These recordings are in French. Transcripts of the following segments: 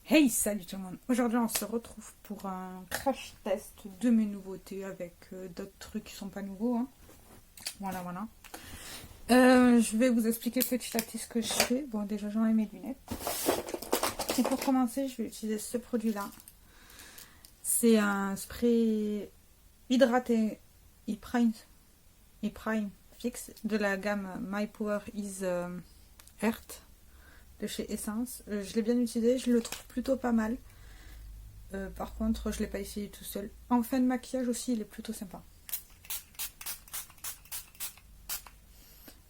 Hey, salut tout le monde. Aujourd'hui, on se retrouve pour un crash test de mes nouveautés avec d'autres trucs qui sont pas nouveaux, hein. Voilà, voilà. Je vais vous expliquer petit à petit ce que je fais. Bon, déjà, j'en ai mes lunettes. Et pour commencer, je vais utiliser ce produit-là. C'est un spray hydraté e-prime fixe de la gamme My Power is Earth de chez Essence. Je l'ai bien utilisé, je le trouve plutôt pas mal. Par contre, je ne l'ai pas essayé tout seul. En fin de maquillage aussi, il est plutôt sympa.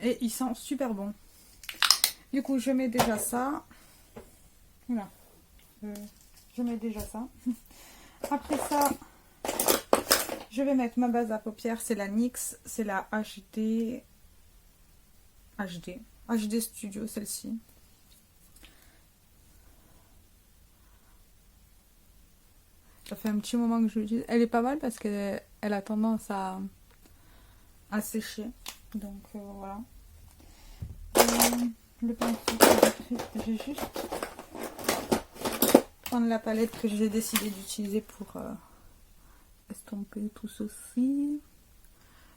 Et il sent super bon. Du coup, je mets déjà ça. Voilà. Je mets déjà ça. Après ça, je vais mettre ma base à paupières. C'est la NYX. C'est la HD Studio, celle-ci. Ça fait un petit moment que je l'utilise. Elle est pas mal parce qu'elle a tendance à sécher. Donc voilà. Le pinceau, j'ai juste prendre la palette que j'ai décidé d'utiliser pour estomper tout ceci.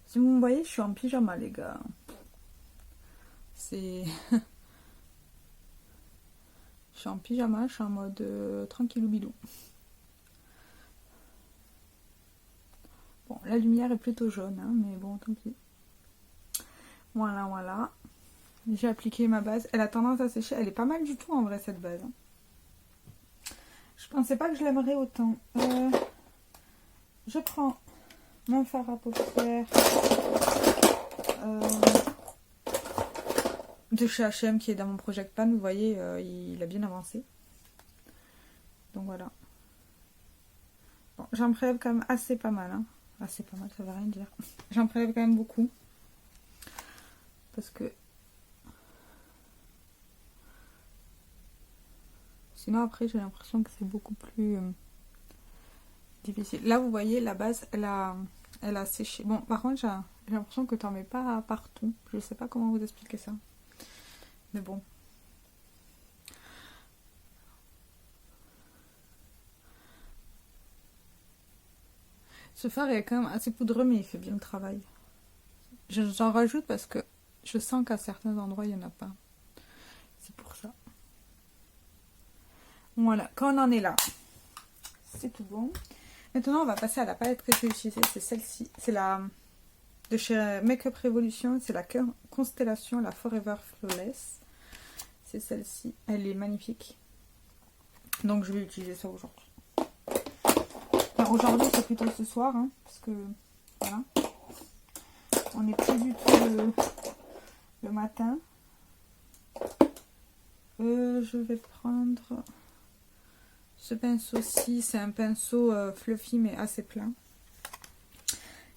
Si vous me voyez, je suis en pyjama, les gars. C'est... Je suis en pyjama, je suis en mode tranquillou bidou. Bon, la lumière est plutôt jaune, hein, mais bon, tant pis. Voilà, voilà. J'ai appliqué ma base. Elle a tendance à sécher. Elle est pas mal du tout, en vrai, cette base. Je pensais pas que je l'aimerais autant. Je prends mon fard à paupières de chez H&M qui est dans mon Project Pan. Vous voyez, il a bien avancé. Donc voilà. Bon, j'en prélève quand même assez pas mal. Hein. Assez pas mal, ça veut rien dire. J'en prélève quand même beaucoup. Parce que... Sinon après, j'ai l'impression que c'est beaucoup plus difficile. Là, vous voyez, la base, elle a séché. Bon, par contre, j'ai l'impression que t'en mets pas partout. Je sais pas comment vous expliquer ça. Mais bon. Ce fard est quand même assez poudreux, mais il fait bien le travail. J'en rajoute parce que je sens qu'à certains endroits, il n'y en a pas. C'est pour ça. Voilà, quand on en est là, c'est tout bon. Maintenant, on va passer à la palette que je vais utiliser. C'est celle-ci. C'est la de chez Makeup Revolution. C'est la Constellation, la Forever Flawless. C'est celle-ci. Elle est magnifique. Donc, je vais utiliser ça aujourd'hui. Enfin, aujourd'hui, c'est plutôt ce soir. Hein, parce que, voilà. On n'est plus du tout le matin. Je vais prendre ce pinceau-ci. C'est un pinceau fluffy, mais assez plein.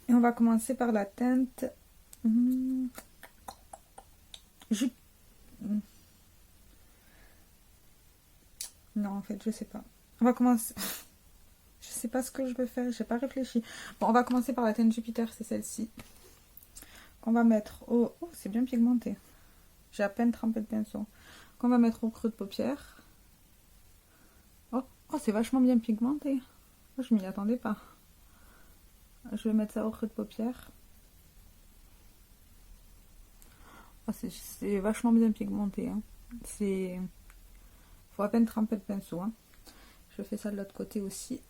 Et on va commencer par la teinte Non, en fait, je sais pas. On va commencer... Je sais pas ce que je veux faire, j'ai pas réfléchi. Bon, on va commencer par la teinte Jupiter, c'est celle-ci. Qu'on va mettre au... Oh, c'est bien pigmenté. J'ai à peine trempé le pinceau. Qu'on va mettre au creux de paupière. Oh, c'est vachement bien pigmenté. Oh, je m'y attendais pas. Je vais mettre ça au creux de paupière. Oh, c'est vachement bien pigmenté. Hein. C'est... Faut à peine tremper le pinceau. Hein. Je fais ça de l'autre côté aussi.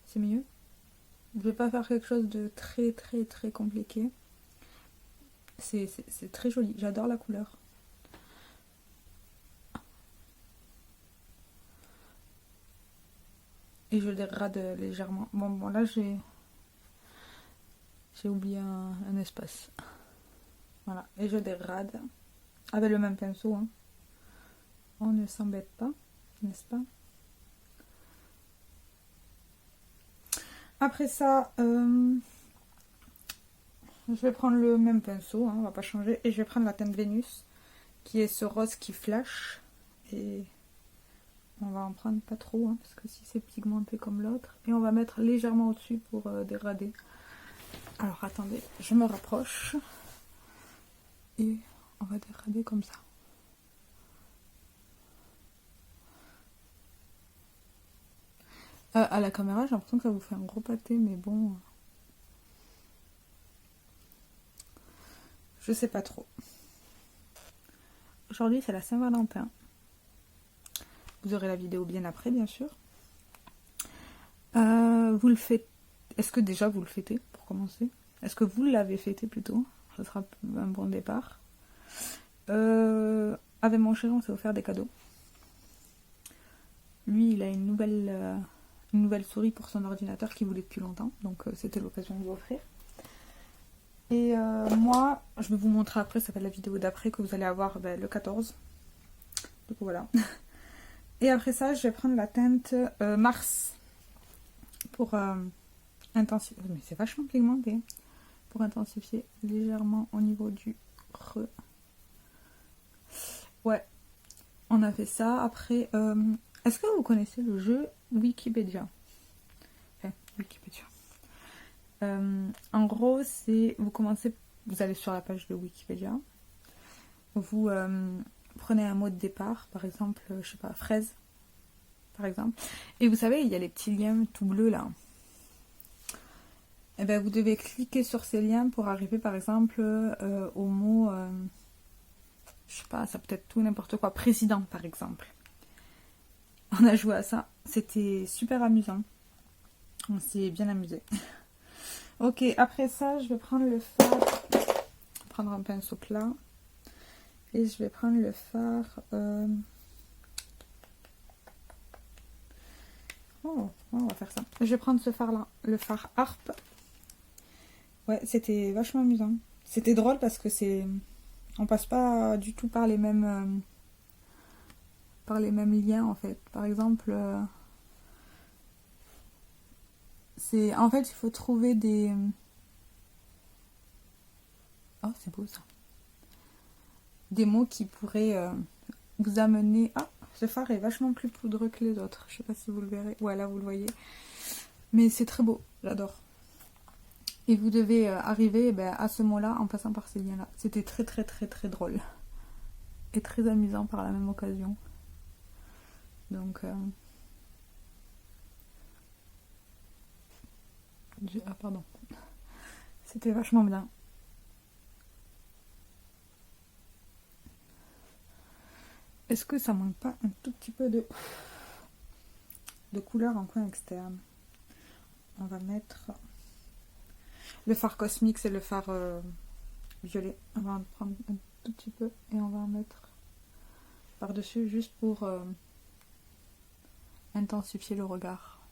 C'est mieux. Je vais pas faire quelque chose de très très très compliqué. C'est très joli. J'adore la couleur. Et je dérade légèrement. Bon là j'ai oublié un espace. Voilà. Et je dérade avec le même pinceau. Hein. On ne s'embête pas, n'est-ce pas? Après ça, je vais prendre le même pinceau, hein, on va pas changer. Et je vais prendre la teinte Vénus, qui est ce rose qui flash. Et on va en prendre pas trop, hein, parce que si c'est pigmenté comme l'autre. Et on va mettre légèrement au-dessus pour dérader. Alors attendez, je me rapproche. Et on va dérader comme ça. À la caméra, j'ai l'impression que ça vous fait un gros pâté, mais bon... Je sais pas trop. Aujourd'hui, c'est la Saint-Valentin. Vous aurez la vidéo bien après, bien sûr. Vous le faites... Est-ce que déjà vous le fêtez, pour commencer? Est-ce que vous l'avez fêté plutôt? Ce sera un bon départ. Avec mon chéri, on s'est offert des cadeaux. Lui, il a une nouvelle souris pour son ordinateur qu'il voulait depuis longtemps. Donc, c'était l'occasion de lui offrir. Et moi, je vais vous montrer après, ça va être la vidéo d'après que vous allez avoir le 14. Du coup, voilà. Et après ça, je vais prendre la teinte Mars pour intensifier. Mais c'est vachement pigmenté. Pour intensifier légèrement au niveau du creux. Ouais, on a fait ça. Après, est-ce que vous connaissez le jeu Wikipédia? Enfin, Wikipédia. En gros, c'est vous allez sur la page de Wikipédia. Vous prenez un mot de départ, par exemple, je sais pas, fraise, par exemple. Et vous savez, il y a les petits liens tout bleus là. Et bien, vous devez cliquer sur ces liens pour arriver, par exemple, au mot, je sais pas, ça peut être tout n'importe quoi, président, par exemple. On a joué à ça, c'était super amusant. On s'est bien amusé. Ok, après ça, je vais prendre le fard, prendre un pinceau plat. Et je vais prendre le fard. Oh, on va faire ça. Je vais prendre ce fard là, le fard Harpe. Ouais, c'était vachement amusant. C'était drôle parce que on passe pas du tout par les mêmes liens en fait. Par exemple, en fait il faut trouver des. Oh, c'est beau ça. Des mots qui pourraient vous amener. Ah, ce fard est vachement plus poudreux que les autres. Je sais pas si vous le verrez. Ouais, là vous le voyez. Mais c'est très beau, j'adore. Et vous devez arriver à ce mot-là en passant par ces liens-là. C'était très très très très drôle. Et très amusant par la même occasion. Donc... Ah pardon. C'était vachement bien. Est-ce que ça manque pas un tout petit peu de couleur en coin externe? On va mettre le fard cosmique, c'est le fard violet. On va en prendre un tout petit peu et on va en mettre par-dessus juste pour intensifier le regard.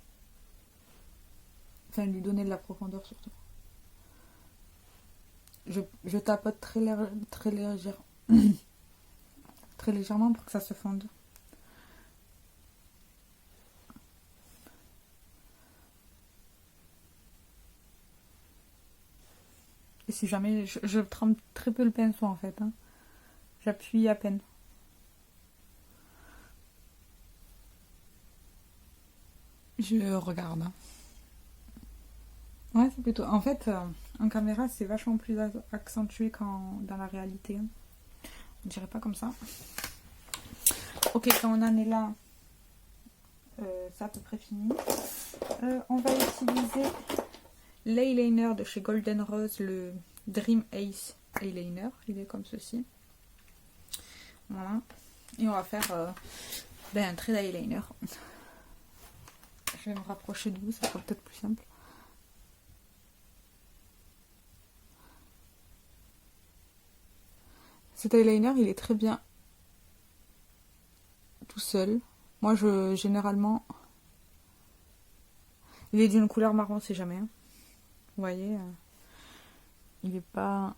Enfin, lui donner de la profondeur surtout. Je tapote très légèrement. Très légèrement pour que ça se fonde. Et si jamais, je trempe très peu le pinceau en fait. Hein. J'appuie à peine. Je regarde. Ouais, c'est plutôt... En fait, en caméra, c'est vachement plus accentué qu'en dans la réalité. On dirait pas comme ça. Ok, quand on en est là, c'est à peu près fini. On va utiliser l'eyeliner de chez Golden Rose, le Dream Ace Eyeliner. Il est comme ceci. Voilà. Et on va faire un trait d'eyeliner. Je vais me rapprocher de vous, ça sera peut-être plus simple. Cet eyeliner, il est très bien tout seul. Moi, généralement, il est d'une couleur marron, si jamais. Hein. Vous voyez, il est pas...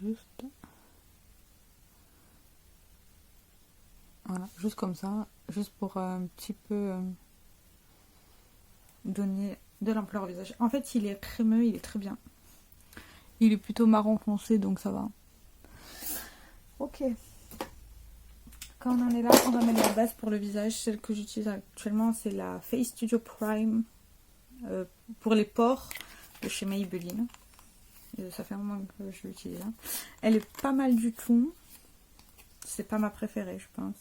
Juste... Voilà, juste comme ça, juste pour un petit peu donner de l'ampleur au visage. En fait, il est crémeux, il est très bien. Il est plutôt marron foncé, donc ça va. Ok. Quand on en est là, on va mettre la base pour le visage. Celle que j'utilise actuellement, c'est la Face Studio Prime pour les pores de chez Maybelline. Et ça fait un moment que je l'utilise. Hein. Elle est pas mal du tout. C'est pas ma préférée, je pense.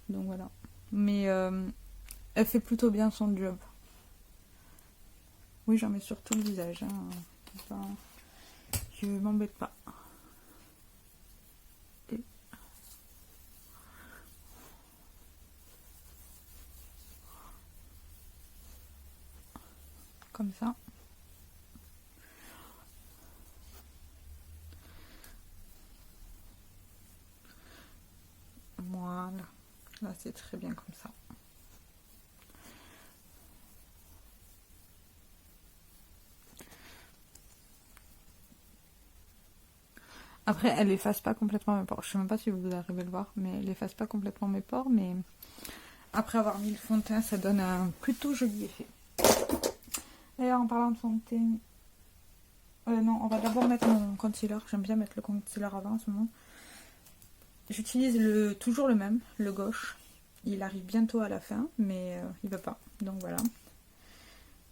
Donc voilà. Mais elle fait plutôt bien son job. Oui, j'en mets sur tout le visage. Hein. Enfin, je m'embête pas. Et... Comme ça. Voilà. Là, c'est très bien comme ça. Après, elle efface pas complètement mes pores. Je sais même pas si vous arrivez à le voir, mais elle efface pas complètement mes pores. Mais après avoir mis le fond de teint, ça donne un plutôt joli effet. D'ailleurs, en parlant de fond de teint, non, on va d'abord mettre mon concealer. J'aime bien mettre le concealer avant en ce moment. J'utilise toujours le même, le gauche. Il arrive bientôt à la fin, mais il veut pas. Donc voilà.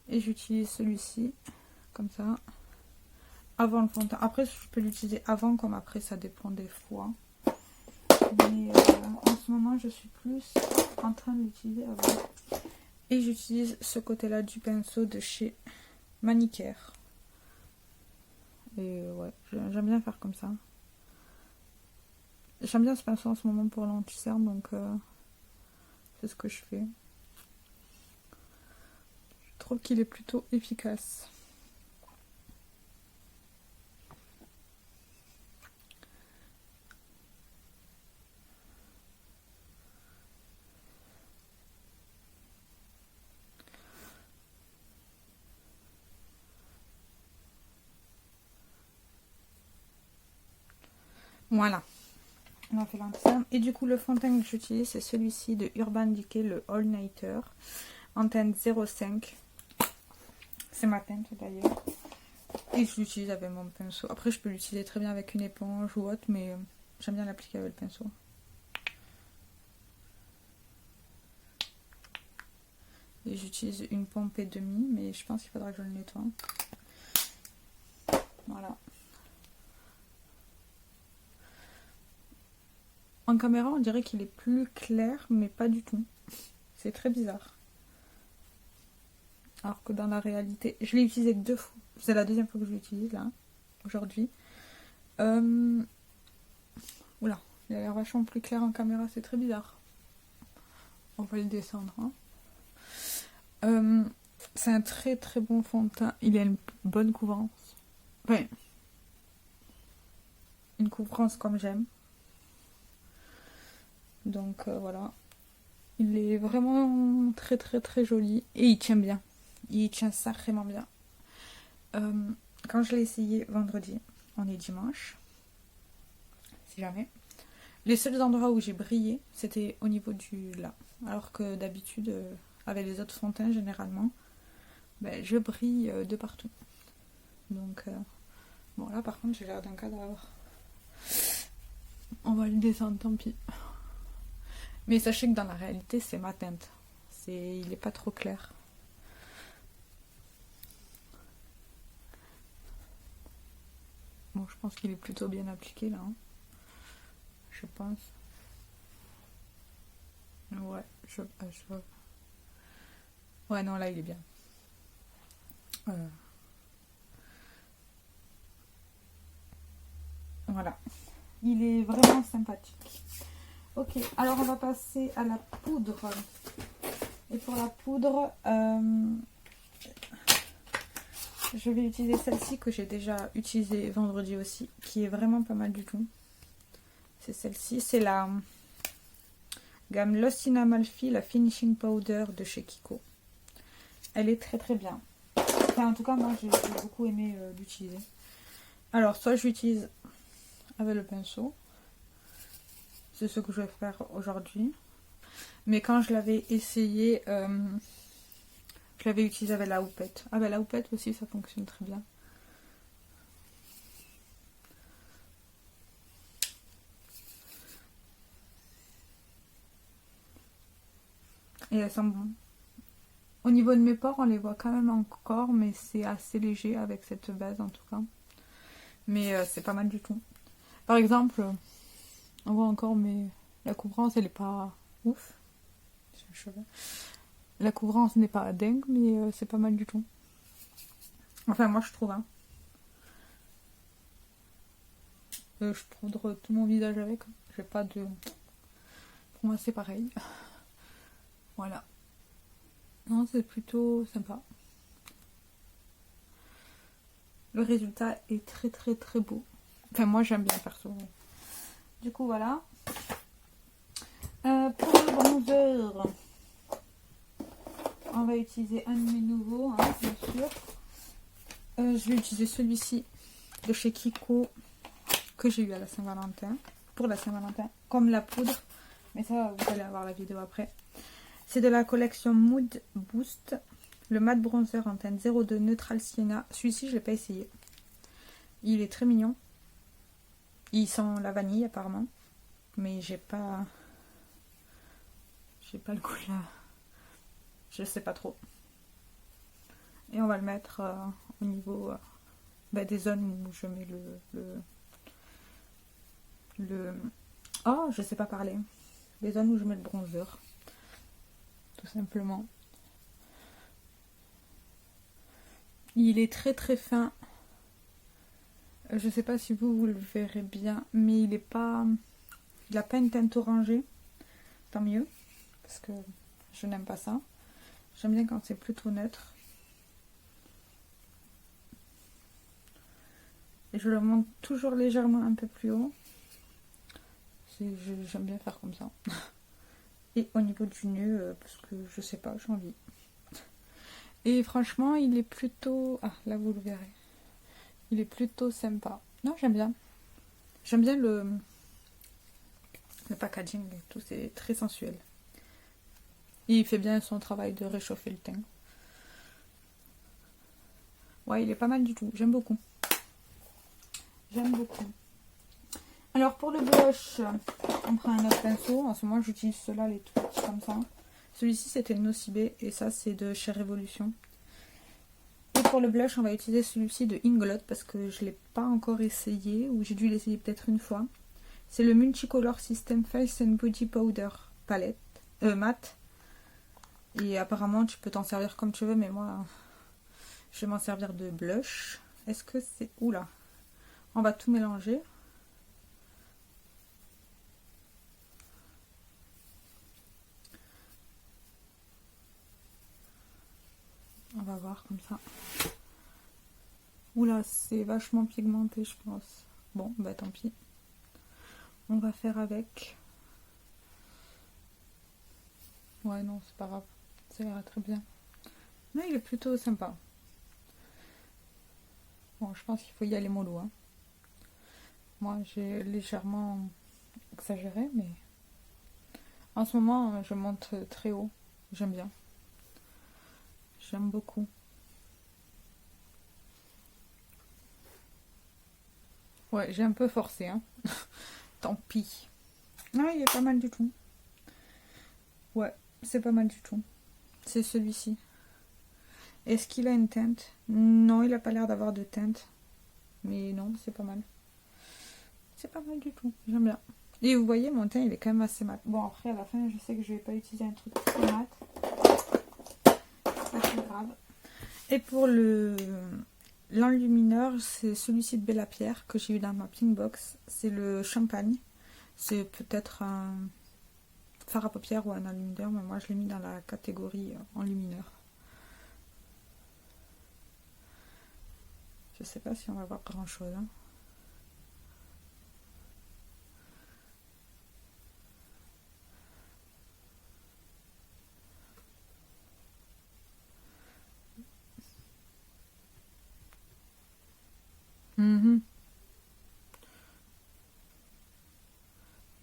Et j'utilise celui-ci, comme ça. Avant le fond de teint. Après, je peux l'utiliser avant comme après, ça dépend des fois. Mais en ce moment, je suis plus en train de l'utiliser avant. Et j'utilise ce côté-là du pinceau de chez Manicure. Et ouais, j'aime bien faire comme ça. J'aime bien ce pinceau en ce moment pour l'anti-cerne, donc c'est ce que je fais. Je trouve qu'il est plutôt efficace. Voilà, on a fait l'anti-cerne. Et du coup, le fond de teint que j'utilise, c'est celui-ci de Urban Decay, le All Nighter, en teinte 05. C'est ma teinte d'ailleurs. Et je l'utilise avec mon pinceau. Après, je peux l'utiliser très bien avec une éponge ou autre, mais j'aime bien l'appliquer avec le pinceau. Et j'utilise une pompe et demie, mais je pense qu'il faudra que je le nettoie. Voilà. En caméra, on dirait qu'il est plus clair, mais pas du tout. C'est très bizarre. Alors que dans la réalité, je l'ai utilisé 2 fois. C'est la deuxième fois que je l'utilise, là, aujourd'hui. Oula, il a l'air vachement plus clair en caméra, c'est très bizarre. On va le descendre. Hein. C'est un très très bon fond de teint. Il a une bonne couvrance. Enfin, une couvrance comme j'aime. Donc voilà. Il est vraiment très très très joli. Et il tient bien. Il tient sacrément bien. Quand je l'ai essayé vendredi, on est dimanche. Si jamais. Les seuls endroits où j'ai brillé, c'était au niveau du là. Alors que d'habitude, avec les autres fonds de teint généralement, ben, je brille de partout. Donc, bon là par contre j'ai l'air d'un cadavre. On va le descendre, tant pis. Mais sachez que dans la réalité, c'est ma teinte. Il est pas trop clair. Bon, je pense qu'il est plutôt bien appliqué là. Hein. Je pense. Ouais, ouais, non, là il est bien. Voilà. Il est vraiment sympathique. Ok, alors on va passer à la poudre. Et pour la poudre, je vais utiliser celle-ci que j'ai déjà utilisée vendredi aussi, qui est vraiment pas mal du tout. C'est celle-ci, c'est la gamme Lost in Amalfi, la Finishing Powder de chez Kiko. Elle est très très bien. Enfin, en tout cas, moi j'ai beaucoup aimé l'utiliser. Alors, soit je l'utilise avec le pinceau. C'est ce que je vais faire aujourd'hui. Mais quand je l'avais essayé, je l'avais utilisé avec la houppette. Avec la houppette aussi, ça fonctionne très bien. Et elle sent bon. Au niveau de mes pores, on les voit quand même encore, mais c'est assez léger avec cette base en tout cas. Mais c'est pas mal du tout. Par exemple, on voit encore, mais la couvrance, elle est pas ouf. La couvrance n'est pas dingue, mais c'est pas mal du tout. Enfin, moi, je trouve. Hein. Je poudre tout mon visage avec. J'ai pas de... Pour moi, c'est pareil. Voilà. Non, c'est plutôt sympa. Le résultat est très très très beau. Enfin, moi, j'aime bien perso. Du coup, voilà. Pour le bronzer, on va utiliser un de mes nouveaux, hein, bien sûr. Je vais utiliser celui-ci de chez Kiko que j'ai eu à la Saint-Valentin. Pour la Saint-Valentin, comme la poudre. Mais ça, vous allez avoir la vidéo après. C'est de la collection Mood Boost. Le mat bronzer en teinte 02 Neutral Sienna. Celui-ci, je ne l'ai pas essayé. Il est très mignon. Il sent la vanille apparemment. Mais j'ai pas le goût là. Je sais pas trop. Et on va le mettre au niveau des zones où je mets le... Oh, je sais pas parler. Les zones où je mets le bronzer. Tout simplement. Il est très très fin. Je sais pas si vous le verrez bien, mais il est pas... Il a pas une teinte orangée. Tant mieux. Parce que je n'aime pas ça. J'aime bien quand c'est plutôt neutre. Et je le monte toujours légèrement un peu plus haut. J'aime bien faire comme ça. Et au niveau du nœud, parce que je sais pas, j'ai envie. Et franchement, il est plutôt... Ah, là vous le verrez. Il est plutôt sympa. Non, j'aime bien. J'aime bien le packaging et tout, c'est très sensuel. Et il fait bien son travail de réchauffer le teint. Ouais, il est pas mal du tout. J'aime beaucoup. J'aime beaucoup. Alors pour le blush, on prend un autre pinceau. En ce moment, j'utilise ceux-là, les tout petits comme ça. Celui-ci, c'était le Nocibé et ça, c'est de chez Révolution. Et pour le blush, on va utiliser celui-ci de Inglot parce que je ne l'ai pas encore essayé ou j'ai dû l'essayer peut-être une fois. C'est le Multicolor System Face and Body Powder palette mat. Et apparemment, tu peux t'en servir comme tu veux, mais moi, je vais m'en servir de blush. Est-ce que c'est... Oula. On va tout mélanger. On va voir comme ça. Oula, c'est vachement pigmenté, je pense. Bon, bah tant pis. On va faire avec. Ouais, non, c'est pas grave. Ça ira très bien. Mais il est plutôt sympa. Bon, je pense qu'il faut y aller mollo. Hein. Moi, j'ai légèrement exagéré, mais en ce moment, je monte très haut. J'aime bien. J'aime beaucoup. Ouais, j'ai un peu forcé. Hein. Tant pis. Non, il est pas mal du tout. Ouais, c'est pas mal du tout. C'est celui-ci. Est-ce qu'il a une teinte? Non, il a pas l'air d'avoir de teinte. Mais non, c'est pas mal. C'est pas mal du tout. J'aime bien. Et vous voyez, mon teint, il est quand même assez mat. Bon, après, à la fin, je sais que je vais pas utiliser un truc très mat. Pas très grave. Et pour l'enlumineur, c'est celui-ci de Bella Pierre que j'ai eu dans ma pink box. C'est le champagne. C'est peut-être un fard à paupières ou un enlumineur, mais moi je l'ai mis dans la catégorie enlumineur. Je sais pas si on va voir grand chose. Hein.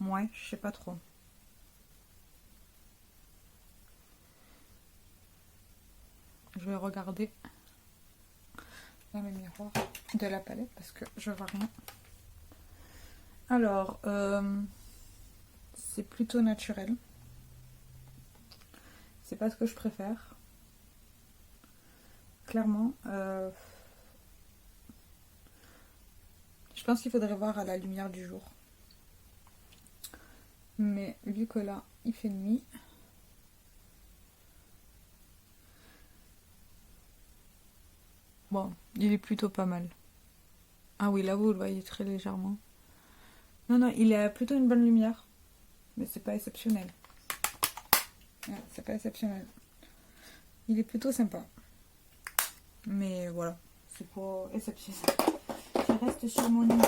Ouais, je sais pas trop. Je vais regarder dans le miroir de la palette parce que je vois rien. Alors, c'est plutôt naturel. C'est pas ce que je préfère. clairement. Je pense qu'il faudrait voir à la lumière du jour. Mais vu que là, il fait nuit. Bon, il est plutôt pas mal. Ah oui, là vous le voyez très légèrement. Non, non, il a plutôt une bonne lumière. Mais c'est pas exceptionnel. Ouais, c'est pas exceptionnel. Il est plutôt sympa. Mais voilà, c'est pas exceptionnel. Je reste sur mon niveau.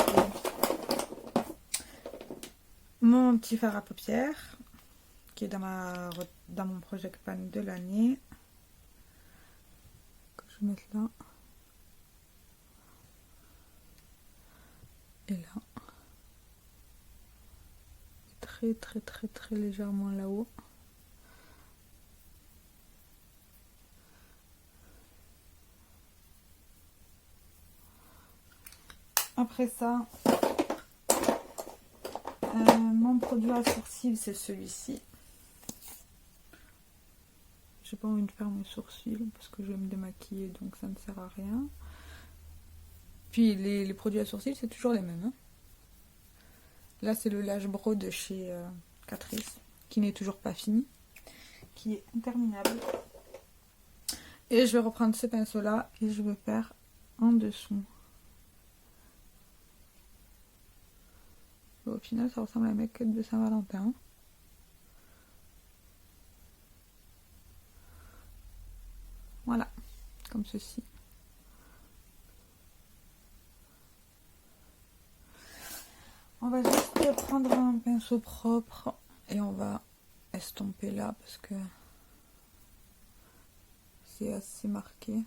Mon petit fard à paupières, qui est dans mon Project Pan de l'année. Que je vais mettre là. Et là. Très très très très légèrement là-haut. Après ça, mon produit à sourcils, c'est celui-ci. J'ai pas envie de faire mes sourcils parce que je vais me démaquiller, donc ça ne sert à rien. Puis les produits à sourcils, c'est toujours les mêmes. Hein. Là, c'est le Lash Brow de chez Catrice, qui n'est toujours pas fini, qui est interminable. Et je vais reprendre ce pinceau-là et je vais faire en dessous. Au final, ça ressemble à un make-up de Saint-Valentin. Voilà, comme ceci. On va juste prendre un pinceau propre et on va estomper là parce que c'est assez marqué.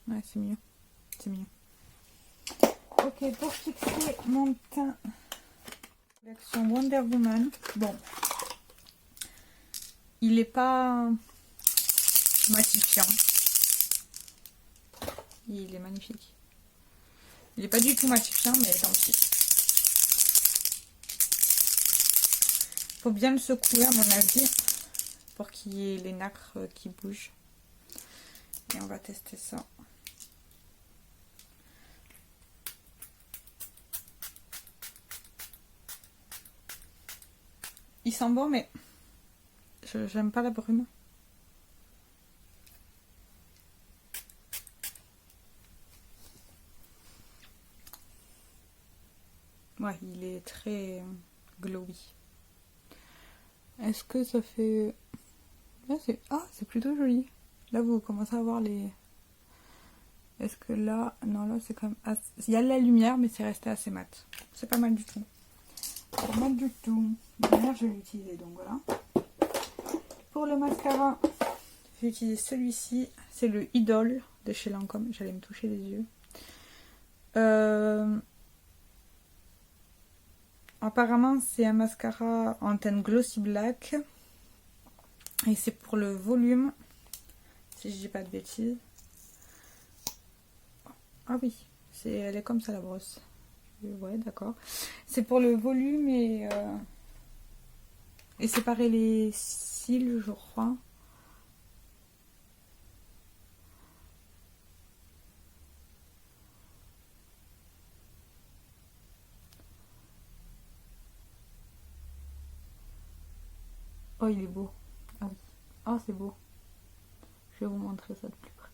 Ouais, c'est mieux. C'est mieux. Ok, pour fixer mon teint, collection Wonder Woman. Bon, il n'est pas matifiant. Il est magnifique. Il n'est pas du tout matifiant, mais tant pis. Faut bien le secouer à mon avis pour qu'il y ait les nacres qui bougent. Et on va tester ça. Il sent bon, mais j'aime pas la brume. Ouais, il est très glowy. Est-ce que ça fait... Ah, c'est plutôt joli. Là, vous commencez à voir les... Est-ce que là... Non, là, c'est quand même... Assez... Il y a de la lumière, mais c'est resté assez mat. C'est pas mal du tout. Pas mal du tout. D'ailleurs, je vais l'utiliser, donc voilà. Pour le mascara, j'ai utilisé celui-ci. C'est le Idol de chez Lancôme. J'allais me toucher les yeux. Apparemment, c'est un mascara en teinte glossy black. Et c'est pour le volume. Si je dis pas de bêtises. Ah oui, elle est comme ça la brosse. Ouais, d'accord. C'est pour le volume et séparer les cils, je crois. Oh, il est beau. Ah oui. Oh, c'est beau. Je vais vous montrer ça de plus près.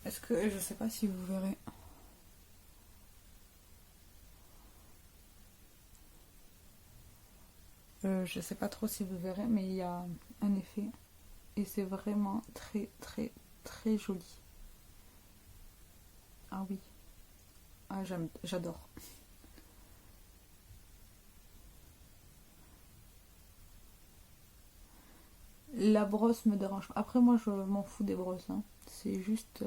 Est-ce que... Je sais pas si vous verrez. Je sais pas trop si vous verrez, mais il y a un effet. Et c'est vraiment très, très, très joli. Ah oui. Ah, j'adore. La brosse me dérange pas. Après, moi, je m'en fous des brosses. Hein. C'est juste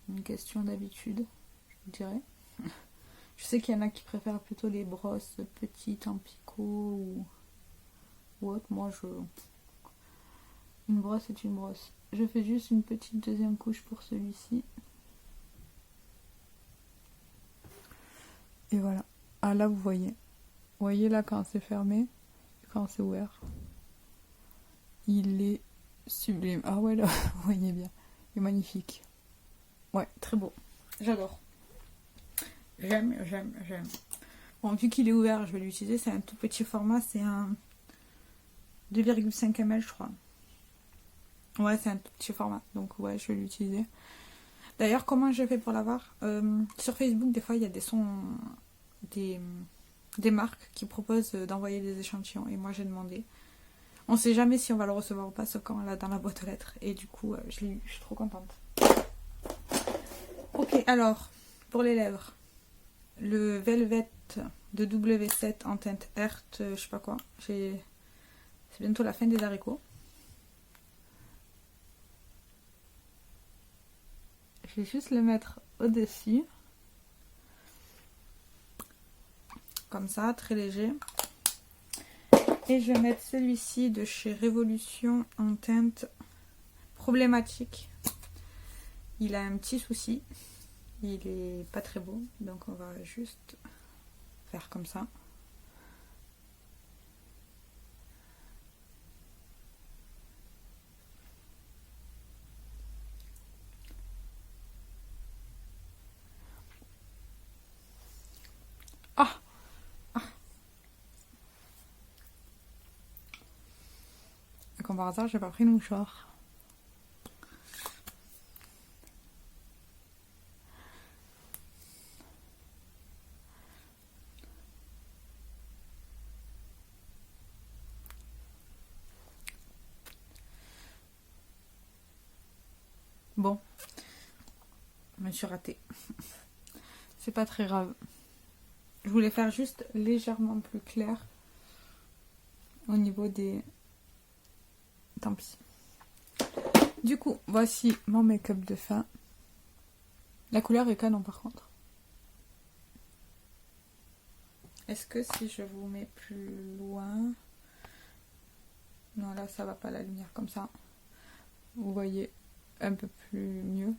une question d'habitude, je dirais. Je sais qu'il y en a qui préfèrent plutôt les brosses petites en picot ou autre. Moi, une brosse est une brosse. Je fais juste une petite deuxième couche pour celui-ci. Et voilà. Ah là, vous voyez. voyez là quand c'est fermé, quand c'est ouvert. Il est sublime. Ah ouais là, vous voyez bien. Il est magnifique. Ouais, très beau. J'adore. J'aime. Bon, vu qu'il est ouvert, je vais l'utiliser. C'est un tout petit format. C'est un 2,5 ml, je crois. Ouais, c'est un tout petit format. Donc ouais, je vais l'utiliser. D'ailleurs, comment j'ai fait pour l'avoir sur Facebook, des fois, il y a des sons... des marques qui proposent d'envoyer des échantillons. Et moi, j'ai demandé. On sait jamais si on va le recevoir ou pas, sauf quand on l'a dans la boîte aux lettres. Et du coup, je l'ai eu. Je suis trop contente. Ok, alors, pour les lèvres. Le Velvet de W7 en teinte Earth, je sais pas quoi. C'est bientôt la fin des haricots. Je vais juste le mettre au-dessus. Comme ça, très léger. Et je vais mettre celui-ci de chez Révolution en teinte problématique. Il a un petit souci. Il est pas très beau. Donc on va juste faire comme ça. Ah! Et comme par hasard, j'ai pas pris le mouchoir. Bon, je me suis ratée. C'est pas très grave. Je voulais faire juste légèrement plus clair au niveau des... Tant pis. Du coup, voici mon make-up de fin. La couleur est canon par contre. Est-ce que si je vous mets plus loin... Non, là ça va pas la lumière comme ça. Vous voyez un peu plus mieux.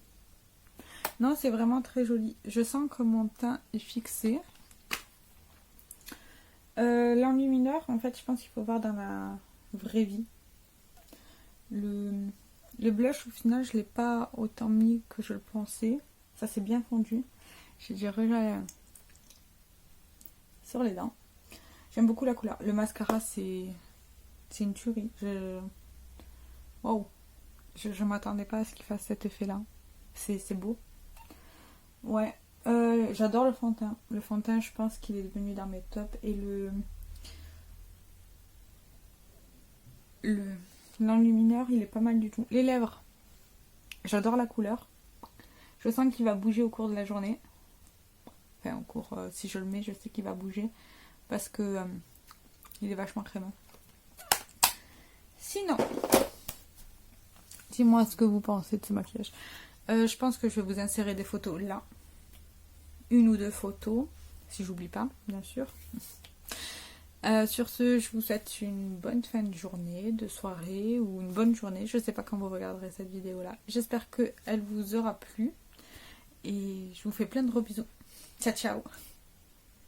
Non, c'est vraiment très joli. Je sens que mon teint est fixé. L'enlumineur, en fait, je pense qu'il faut voir dans la vraie vie. Le blush, au final, je l'ai pas autant mis que je le pensais. Ça s'est bien fondu. J'ai déjà sur les dents. J'aime beaucoup la couleur. Le mascara, c'est une tuerie. Waouh! Je m'attendais pas à ce qu'il fasse cet effet-là. C'est beau. Ouais. J'adore le fond de teint. Le fond de teint, je pense qu'il est devenu dans mes tops. Et l'enlumineur, il est pas mal du tout. Les lèvres, j'adore la couleur. Je sens qu'il va bouger au cours de la journée. Enfin, au cours, si je le mets, je sais qu'il va bouger. Parce que il est vachement crémeux. Sinon, dis-moi ce que vous pensez de ce maquillage. Je pense que je vais vous insérer des photos là. Une ou deux photos. Si j'oublie pas, bien sûr. Sur ce, je vous souhaite une bonne fin de journée, de soirée ou une bonne journée. Je ne sais pas quand vous regarderez cette vidéo-là. J'espère qu'elle vous aura plu. Et je vous fais plein de gros bisous. Ciao, ciao!